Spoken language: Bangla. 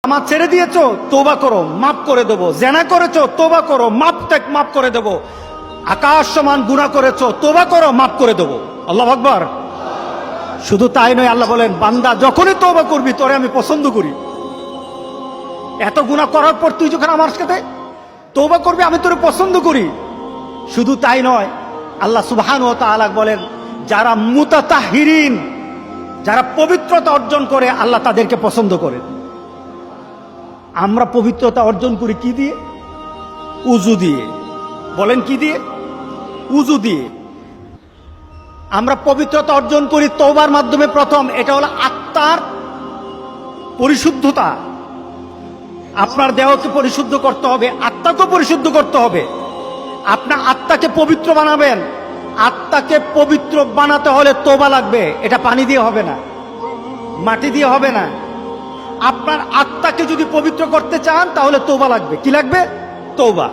আমার ছেড়ে দিয়েছো, তওবা করো, মাফ করে দেবো। জেনা করেছো, তওবা করো, মাফ করে দেবো। আকাশ সমান গুনাহ করেছো, তওবা করো, মাফ করে দেবো। আল্লাহু আকবার। শুধু তাই নয়, আল্লাহ বলেন, বান্দা যখনই তওবা করবি তোরে আমি পছন্দ করি। এত গুনাহ করার পর তুই যখন আমার সাথে তওবা করবি, আমি তোরে পছন্দ করি। শুধু তাই নয়, আল্লাহ সুবহানাহু ওয়া তাআলা বলেন, যারা মুতাতাহহিরিন, যারা পবিত্রতা অর্জন করে, আল্লাহ তাদেরকে পছন্দ করেন। আমরা পবিত্রতা অর্জন করি কি দিয়ে? উযু দিয়ে। বলেন কি দিয়ে? উযু দিয়ে। আমরা পবিত্রতা অর্জন করি তওবার মাধ্যমে। প্রথম, এটা হলো আত্মার পরিশুদ্ধতা। আপনার দেহকে পরিশুদ্ধ করতে হবে, আত্মাকে পরিশুদ্ধ করতে হবে। আপনার আত্মাকে পবিত্র বানাবেন। আত্মাকে পবিত্র বানাতে হলে তওবা লাগবে। এটা পানি দিয়ে হবে না, মাটি দিয়ে হবে না। আপনার আত্মাকে যদি পবিত্র করতে চান তাহলে তওবা লাগবে। কি লাগবে? তওবা।